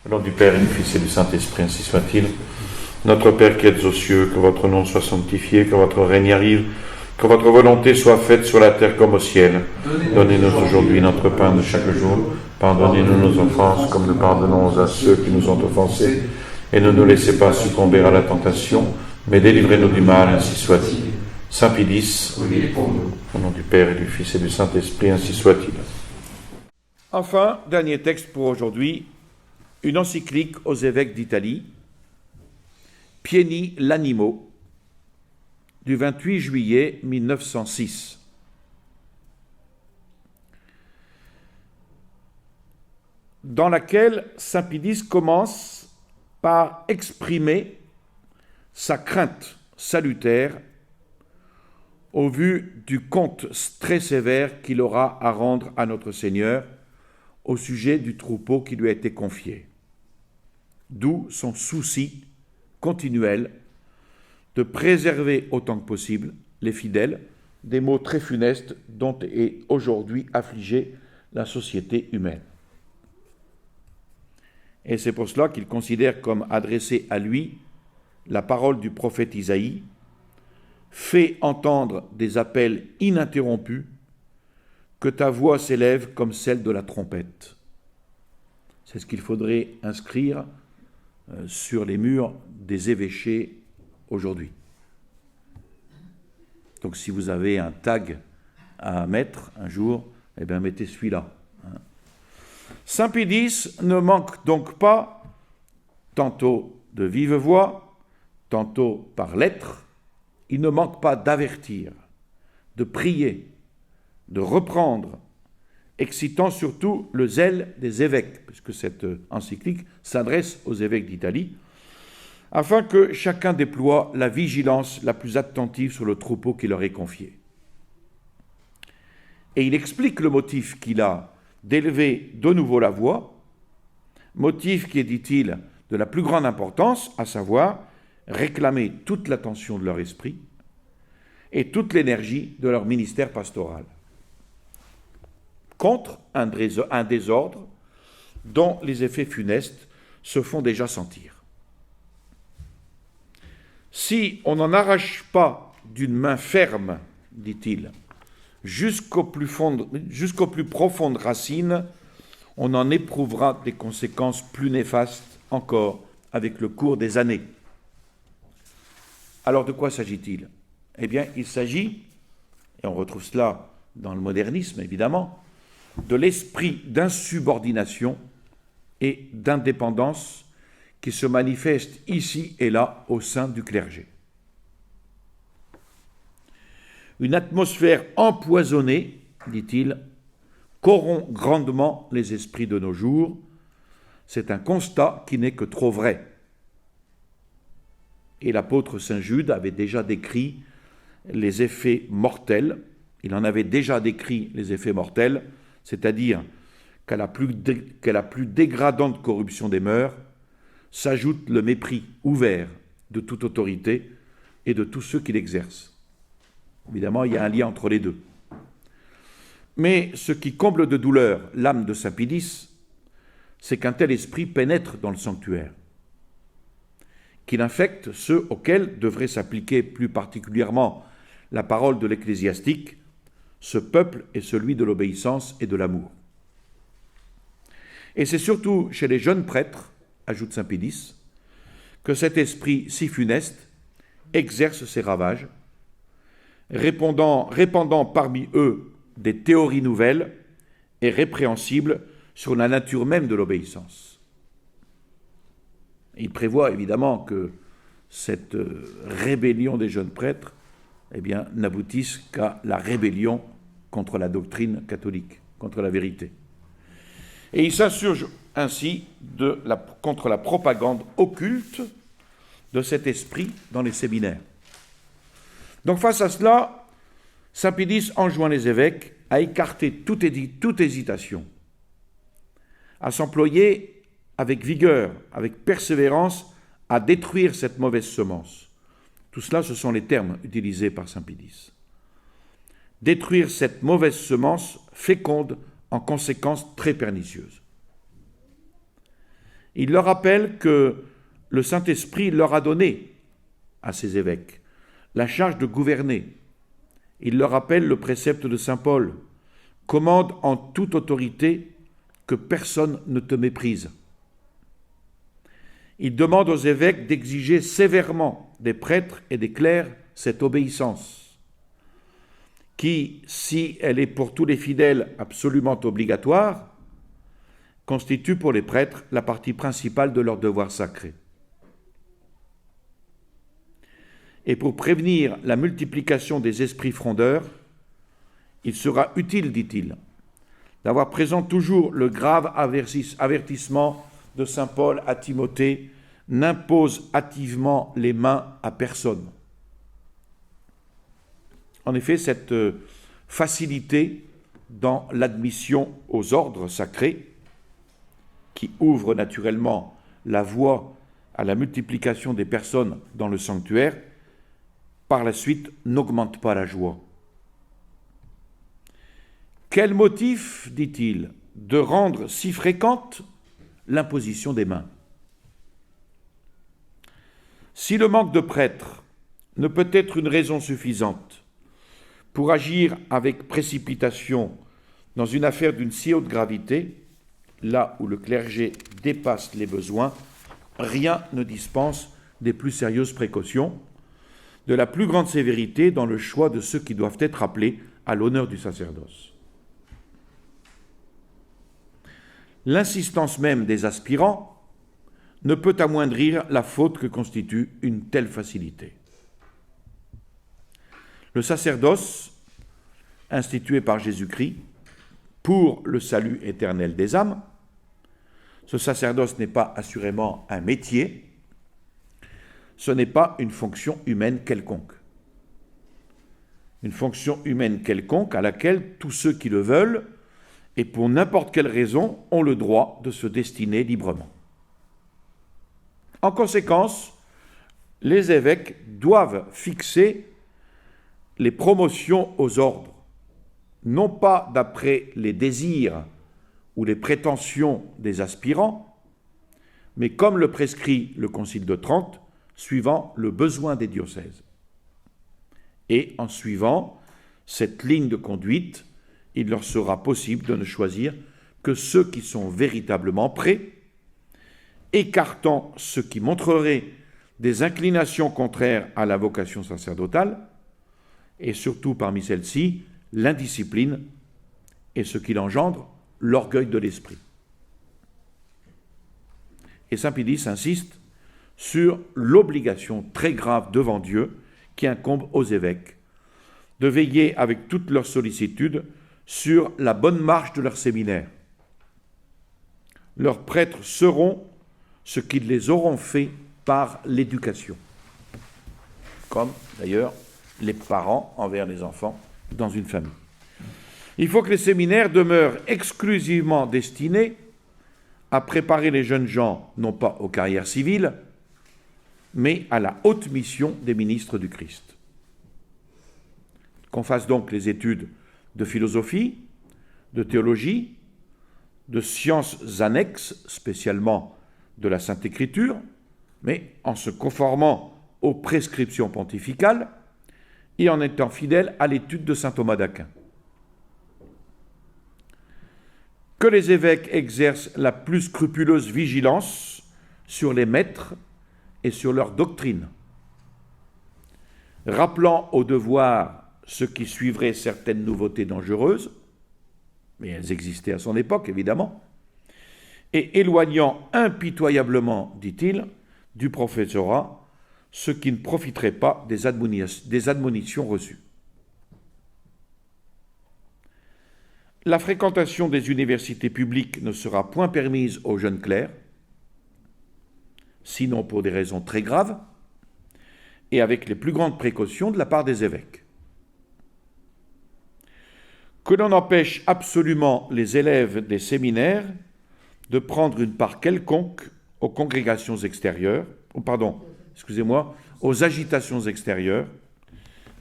Au nom du Père et du Fils et du Saint-Esprit, ainsi soit-il. Notre Père qui êtes aux cieux, que votre nom soit sanctifié, que votre règne arrive, que votre volonté soit faite sur la terre comme au ciel. Donnez-nous aujourd'hui notre pain de chaque jour. Pardonnez-nous nos offenses, comme nous pardonnons à ceux qui nous ont offensés. Et ne nous laissez pas succomber à la tentation, mais délivrez-nous du mal, ainsi soit-il. Saint Pédis, au nom du Père et du Fils et du Saint-Esprit, ainsi soit-il. Enfin, dernier texte pour aujourd'hui, une encyclique aux évêques d'Italie, Pieni l'Animo, du 28 juillet 1906. Dans laquelle Saint Pédis commence par exprimer sa crainte salutaire au vu du compte très sévère qu'il aura à rendre à notre Seigneur au sujet du troupeau qui lui a été confié. D'où son souci continuel de préserver autant que possible les fidèles des maux très funestes dont est aujourd'hui affligée la société humaine. Et c'est pour cela qu'il considère comme adressée à lui la parole du prophète Isaïe, fait entendre des appels ininterrompus, que ta voix s'élève comme celle de la trompette. C'est ce qu'il faudrait inscrire sur les murs des évêchés aujourd'hui. Donc si vous avez un tag à mettre un jour, eh bien mettez celui-là. Saint Pédis ne manque donc pas, tantôt de vive voix, tantôt par lettres, il ne manque pas d'avertir, de prier, de reprendre, excitant surtout le zèle des évêques, puisque cette encyclique s'adresse aux évêques d'Italie, afin que chacun déploie la vigilance la plus attentive sur le troupeau qui leur est confié. Et il explique le motif qu'il a d'élever de nouveau la voix, motif qui est, dit-il, de la plus grande importance, à savoir réclamer toute l'attention de leur esprit et toute l'énergie de leur ministère pastoral, contre un désordre dont les effets funestes se font déjà sentir. Si on n'en arrache pas d'une main ferme, dit-il, jusqu'aux plus profondes racines, on en éprouvera des conséquences plus néfastes encore avec le cours des années. Alors de quoi s'agit-il ? Eh bien, il s'agit, et on retrouve cela dans le modernisme évidemment, de l'esprit d'insubordination et d'indépendance qui se manifeste ici et là au sein du clergé. Une atmosphère empoisonnée, dit-il, corrompt grandement les esprits de nos jours. C'est un constat qui n'est que trop vrai. Et l'apôtre Saint Jude avait déjà décrit les effets mortels. Il en avait déjà décrit les effets mortels, c'est-à-dire qu'à la plus dégradante corruption des mœurs s'ajoute le mépris ouvert de toute autorité et de tous ceux qui l'exercent. Évidemment, il y a un lien entre les deux. Mais ce qui comble de douleur l'âme de Saint Pédis, c'est qu'un tel esprit pénètre dans le sanctuaire, qu'il infecte ceux auxquels devrait s'appliquer plus particulièrement la parole de l'ecclésiastique, ce peuple est celui de l'obéissance et de l'amour. Et c'est surtout chez les jeunes prêtres, ajoute Saint Pédis, que cet esprit si funeste exerce ses ravages, répandant parmi eux des théories nouvelles et répréhensibles sur la nature même de l'obéissance. Il prévoit évidemment que cette rébellion des jeunes prêtres n'aboutisse qu'à la rébellion contre la doctrine catholique, contre la vérité. Et il s'insurge ainsi contre la propagande occulte de cet esprit dans les séminaires. Donc face à cela, Saint Pédis enjoint les évêques à écarter toute hésitation, à s'employer avec vigueur, avec persévérance, à détruire cette mauvaise semence. Tout cela, ce sont les termes utilisés par Saint Pédis. Détruire cette mauvaise semence féconde en conséquences très pernicieuses. Il leur rappelle que le Saint-Esprit leur a donné, à ces évêques, la charge de gouverner. Il leur rappelle le précepte de saint Paul, « Commande en toute autorité que personne ne te méprise ». Il demande aux évêques d'exiger sévèrement des prêtres et des clercs cette obéissance, qui, si elle est pour tous les fidèles absolument obligatoire, constitue pour les prêtres la partie principale de leur devoir sacré. Et pour prévenir la multiplication des esprits frondeurs, il sera utile, dit-il, d'avoir présent toujours le grave avertissement de saint Paul à Timothée, « N'impose hâtivement les mains à personne ». En effet, cette facilité dans l'admission aux ordres sacrés, qui ouvre naturellement la voie à la multiplication des personnes dans le sanctuaire, par la suite n'augmente pas la joie. Quel motif, dit-il, de rendre si fréquente l'imposition des mains? Si le manque de prêtres ne peut être une raison suffisante pour agir avec précipitation dans une affaire d'une si haute gravité, là où le clergé dépasse les besoins, rien ne dispense des plus sérieuses précautions, de la plus grande sévérité dans le choix de ceux qui doivent être appelés à l'honneur du sacerdoce. L'insistance même des aspirants ne peut amoindrir la faute que constitue une telle facilité. Le sacerdoce, institué par Jésus-Christ pour le salut éternel des âmes, ce sacerdoce n'est pas assurément un métier, ce n'est pas une fonction humaine quelconque. Une fonction humaine quelconque à laquelle tous ceux qui le veulent, et pour n'importe quelle raison, ont le droit de se destiner librement. En conséquence, les évêques doivent fixer les promotions aux ordres, non pas d'après les désirs ou les prétentions des aspirants, mais comme le prescrit le Concile de Trente, suivant le besoin des diocèses. Et en suivant cette ligne de conduite, il leur sera possible de ne choisir que ceux qui sont véritablement prêts, écartant ceux qui montreraient des inclinations contraires à la vocation sacerdotale, et surtout parmi celles-ci, l'indiscipline et ce qui l'engendre, l'orgueil de l'esprit. Et saint Pie insiste sur l'obligation très grave devant Dieu qui incombe aux évêques de veiller avec toute leur sollicitude sur la bonne marche de leur séminaire. Leurs prêtres seront ce qu'ils les auront fait par l'éducation, comme d'ailleurs les parents envers les enfants dans une famille. Il faut que les séminaires demeurent exclusivement destinés à préparer les jeunes gens, non pas aux carrières civiles, mais à la haute mission des ministres du Christ. Qu'on fasse donc les études de philosophie, de théologie, de sciences annexes, spécialement de la Sainte Écriture, mais en se conformant aux prescriptions pontificales et en étant fidèles à l'étude de saint Thomas d'Aquin. Que les évêques exercent la plus scrupuleuse vigilance sur les maîtres et sur leur doctrine, rappelant au devoir ce qui suivrait certaines nouveautés dangereuses, mais elles existaient à son époque évidemment, et éloignant impitoyablement, dit-il, du professorat ce qui ne profiterait pas des admonitions reçues. La fréquentation des universités publiques ne sera point permise aux jeunes clercs, sinon pour des raisons très graves, et avec les plus grandes précautions de la part des évêques. Que l'on empêche absolument les élèves des séminaires de prendre une part quelconque aux congrégations extérieures, aux agitations extérieures,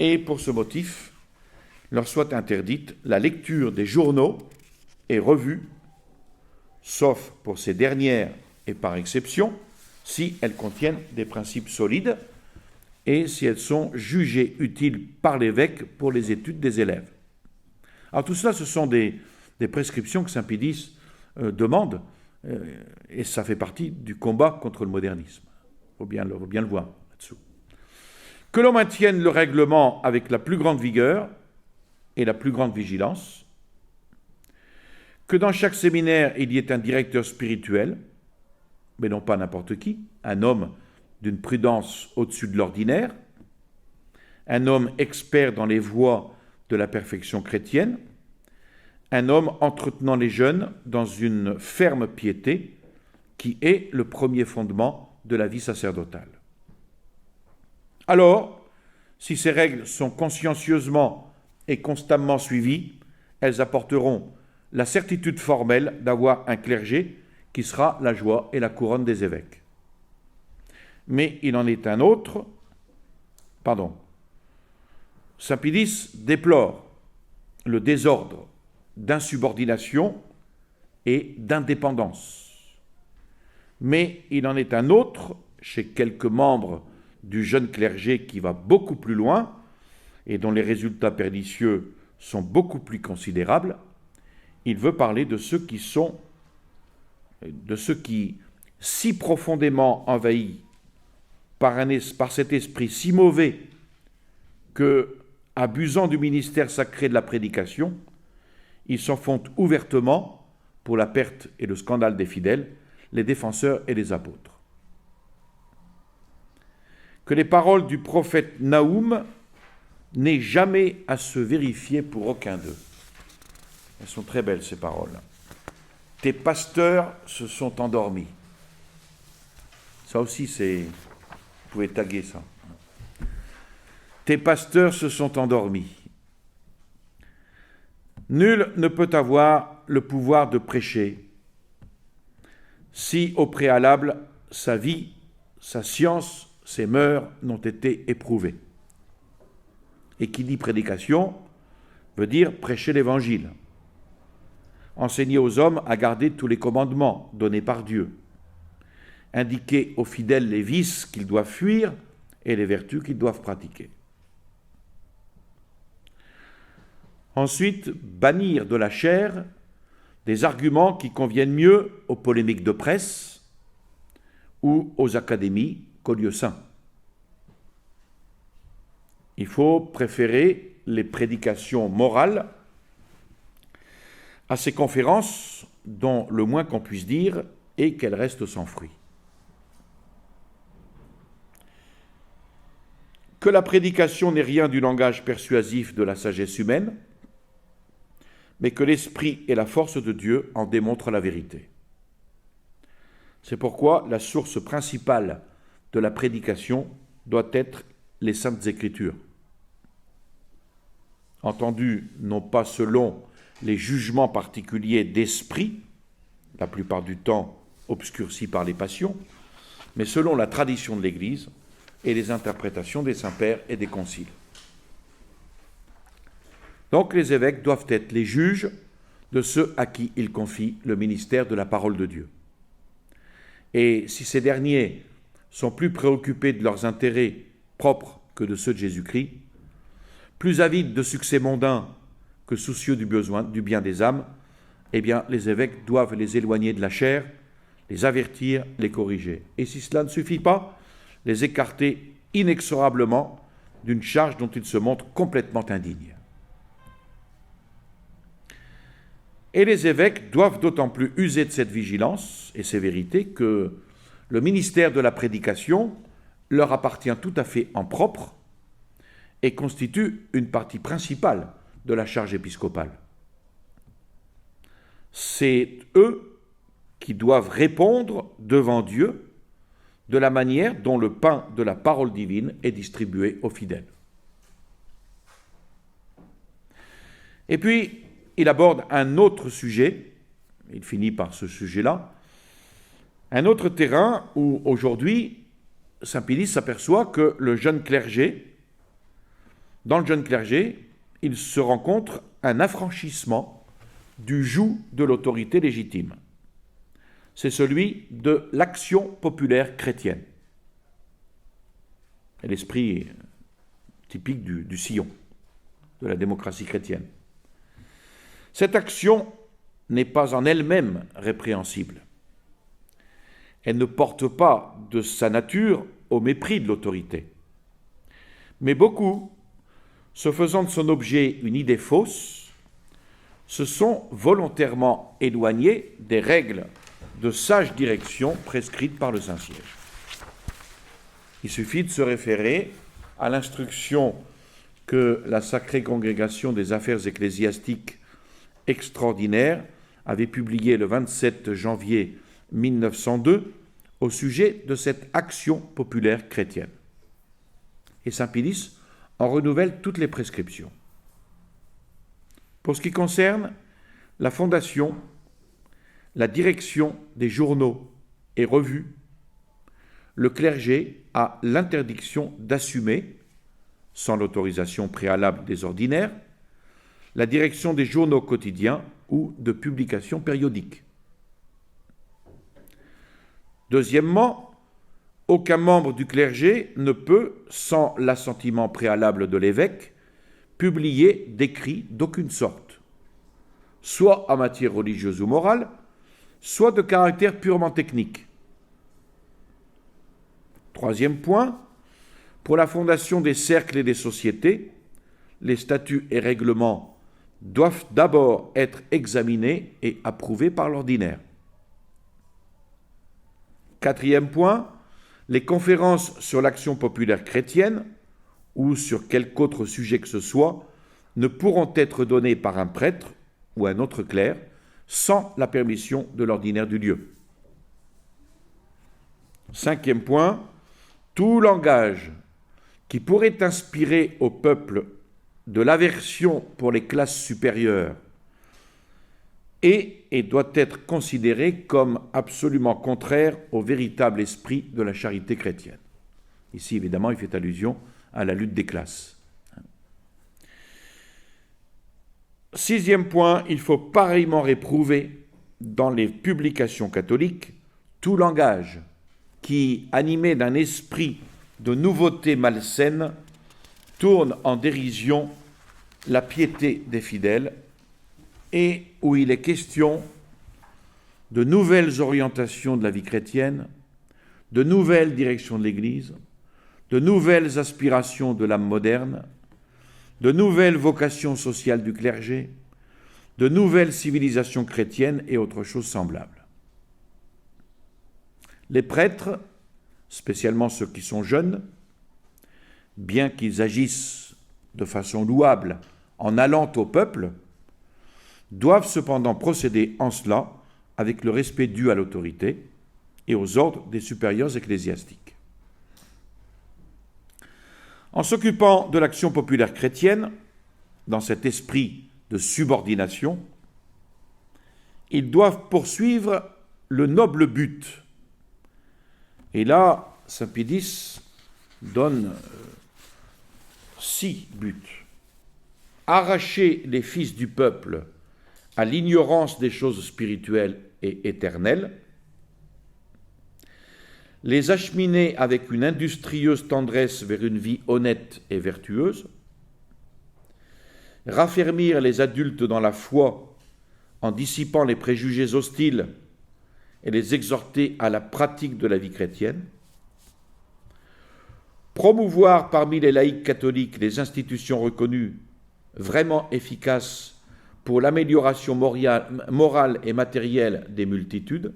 et pour ce motif, leur soit interdite la lecture des journaux et revues, sauf pour ces dernières et par exception, si elles contiennent des principes solides et si elles sont jugées utiles par l'évêque pour les études des élèves. Alors tout cela, ce sont des prescriptions que saint Pédis demande, et ça fait partie du combat contre le modernisme. Il faut bien le voir là-dessous. Que l'on maintienne le règlement avec la plus grande vigueur et la plus grande vigilance, que dans chaque séminaire, il y ait un directeur spirituel, mais non pas n'importe qui, un homme d'une prudence au-dessus de l'ordinaire, un homme expert dans les voies de la perfection chrétienne, un homme entretenant les jeunes dans une ferme piété qui est le premier fondement de la vie sacerdotale. Alors, si ces règles sont consciencieusement et constamment suivies, elles apporteront la certitude formelle d'avoir un clergé qui sera la joie et la couronne des évêques. Mais il en est un autre, saint Pédis déplore le désordre d'insubordination et d'indépendance. Mais il en est un autre chez quelques membres du jeune clergé qui va beaucoup plus loin et dont les résultats pernicieux sont beaucoup plus considérables. Il veut parler de ceux qui, si profondément envahis par cet esprit si mauvais que, abusant du ministère sacré de la prédication, ils s'en font ouvertement, pour la perte et le scandale des fidèles, les défenseurs et les apôtres. Que les paroles du prophète Naoum n'aient jamais à se vérifier pour aucun d'eux. Elles sont très belles, ces paroles. Tes pasteurs se sont endormis. Ça aussi, vous pouvez taguer ça. Tes pasteurs se sont endormis. Nul ne peut avoir le pouvoir de prêcher si, au préalable, sa vie, sa science, ses mœurs n'ont été éprouvées. Et qui dit prédication veut dire prêcher l'Évangile. Enseigner aux hommes à garder tous les commandements donnés par Dieu. Indiquer aux fidèles les vices qu'ils doivent fuir et les vertus qu'ils doivent pratiquer. Ensuite, bannir de la chair des arguments qui conviennent mieux aux polémiques de presse ou aux académies qu'aux lieux saints. Il faut préférer les prédications morales à ces conférences dont le moins qu'on puisse dire est qu'elles restent sans fruit. Que la prédication n'est rien du langage persuasif de la sagesse humaine, mais que l'esprit et la force de Dieu en démontrent la vérité. C'est pourquoi la source principale de la prédication doit être les Saintes Écritures. Entendu non pas selon les jugements particuliers d'esprit, la plupart du temps obscurcis par les passions, mais selon la tradition de l'Église et les interprétations des saints-pères et des conciles. Donc les évêques doivent être les juges de ceux à qui ils confient le ministère de la parole de Dieu. Et si ces derniers sont plus préoccupés de leurs intérêts propres que de ceux de Jésus-Christ, plus avides de succès mondains que soucieux du bien des âmes, eh bien les évêques doivent les éloigner de la chair, les avertir, les corriger. Et si cela ne suffit pas, les écarter inexorablement d'une charge dont ils se montrent complètement indignes. Et les évêques doivent d'autant plus user de cette vigilance et sévérité que le ministère de la prédication leur appartient tout à fait en propre et constitue une partie principale de la charge épiscopale. C'est eux qui doivent répondre devant Dieu de la manière dont le pain de la parole divine est distribué aux fidèles. Et puis, il aborde un autre sujet, il finit par ce sujet-là, un autre terrain où aujourd'hui, saint Pédis s'aperçoit que dans le jeune clergé, il se rencontre un affranchissement du joug de l'autorité légitime. c'est celui de l'action populaire chrétienne. C'est l'esprit typique du sillon, de la démocratie chrétienne. Cette action n'est pas en elle-même répréhensible. Elle ne porte pas de sa nature au mépris de l'autorité. Mais beaucoup, se faisant de son objet une idée fausse, se sont volontairement éloignés des règles de sage direction prescrites par le Saint-Siège. Il suffit de se référer à l'instruction que la Sacrée Congrégation des Affaires ecclésiastiques extraordinaires avait publiée le 27 janvier 1902 au sujet de cette action populaire chrétienne. Et Saint Pie X en renouvelle toutes les prescriptions. Pour ce qui concerne la fondation, la direction des journaux et revues, le clergé a l'interdiction d'assumer, sans l'autorisation préalable des ordinaires, la direction des journaux quotidiens ou de publications périodiques. Deuxièmement, aucun membre du clergé ne peut, sans l'assentiment préalable de l'évêque, publier d'écrits d'aucune sorte, soit en matière religieuse ou morale, soit de caractère purement technique. Troisième point, pour la fondation des cercles et des sociétés, les statuts et règlements doivent d'abord être examinés et approuvés par l'ordinaire. Quatrième point, les conférences sur l'action populaire chrétienne ou sur quelque autre sujet que ce soit ne pourront être données par un prêtre ou un autre clerc sans la permission de l'ordinaire du lieu. Cinquième point, tout langage qui pourrait inspirer au peuple de l'aversion pour les classes supérieures est et doit être considéré comme absolument contraire au véritable esprit de la charité chrétienne. Ici, évidemment, il fait allusion à la lutte des classes. Sixième point, il faut pareillement réprouver dans les publications catholiques tout langage qui, animé d'un esprit de nouveauté malsaine, tourne en dérision la piété des fidèles et où il est question de nouvelles orientations de la vie chrétienne, de nouvelles directions de l'Église, de nouvelles aspirations de l'âme moderne, de nouvelles vocations sociales du clergé, de nouvelles civilisations chrétiennes et autres choses semblables. Les prêtres, spécialement ceux qui sont jeunes, bien qu'ils agissent de façon louable en allant au peuple, doivent cependant procéder en cela avec le respect dû à l'autorité et aux ordres des supérieurs ecclésiastiques. En s'occupant de l'action populaire chrétienne, dans cet esprit de subordination, ils doivent poursuivre le noble but. Et là, Saint Pie X donne 6 buts. Arracher les fils du peuple à l'ignorance des choses spirituelles et éternelles, les acheminer avec une industrieuse tendresse vers une vie honnête et vertueuse, raffermir les adultes dans la foi en dissipant les préjugés hostiles et les exhorter à la pratique de la vie chrétienne, promouvoir parmi les laïcs catholiques les institutions reconnues vraiment efficaces pour l'amélioration morale et matérielle des multitudes,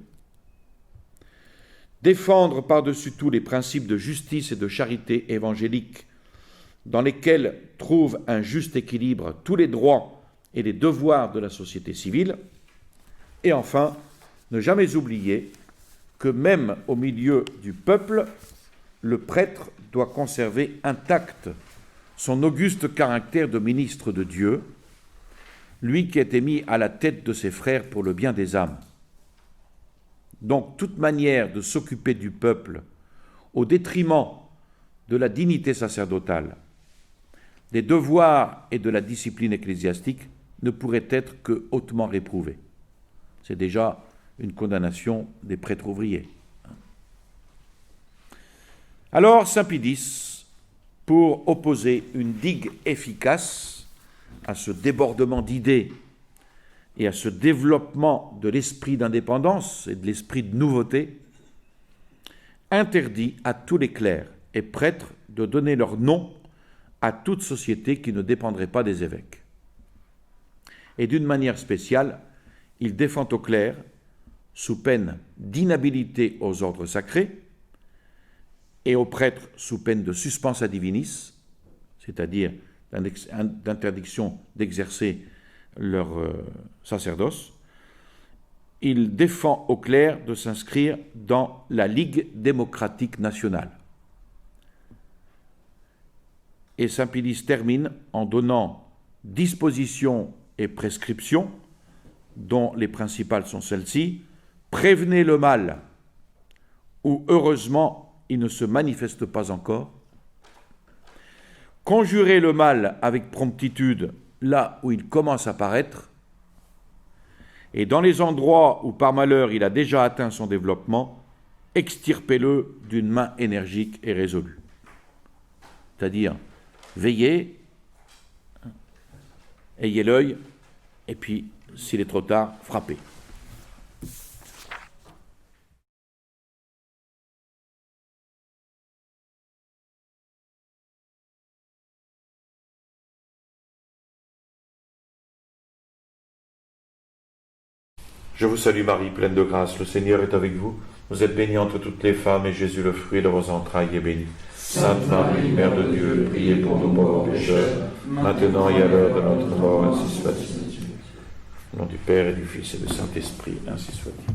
défendre par-dessus tout les principes de justice et de charité évangélique dans lesquels trouvent un juste équilibre tous les droits et les devoirs de la société civile, et enfin, ne jamais oublier que même au milieu du peuple, le prêtre doit conserver intact son auguste caractère de ministre de Dieu, lui qui a été mis à la tête de ses frères pour le bien des âmes. Donc, toute manière de s'occuper du peuple au détriment de la dignité sacerdotale, des devoirs et de la discipline ecclésiastique ne pourrait être que hautement réprouvée. C'est déjà une condamnation des prêtres ouvriers. Alors, saint Pie X, pour opposer une digue efficace à ce débordement d'idées et à ce développement de l'esprit d'indépendance et de l'esprit de nouveauté, interdit à tous les clercs et prêtres de donner leur nom à toute société qui ne dépendrait pas des évêques. Et d'une manière spéciale, il défend aux clercs, sous peine d'inhabilité aux ordres sacrés, et aux prêtres sous peine de suspensa divinis, c'est-à-dire d'interdiction d'exercer leur sacerdoce, il défend aux clercs de s'inscrire dans la Ligue démocratique nationale. Et saint Pie X termine en donnant dispositions et prescriptions, dont les principales sont celles-ci: prévenez le mal, où heureusement il ne se manifeste pas encore, conjurez le mal avec promptitude là où il commence à paraître, et dans les endroits où par malheur il a déjà atteint son développement, extirpez-le d'une main énergique et résolue. C'est-à-dire, veillez, ayez l'œil, et puis, s'il est trop tard, frappez. Je vous salue Marie, pleine de grâce, le Seigneur est avec vous. Vous êtes bénie entre toutes les femmes, et Jésus, le fruit de vos entrailles, est béni. Sainte Marie, Mère de Dieu, priez pour nous pauvres pécheurs, maintenant et à l'heure de notre mort, ainsi soit-il. Au nom du Père et du Fils et du Saint-Esprit, ainsi soit-il.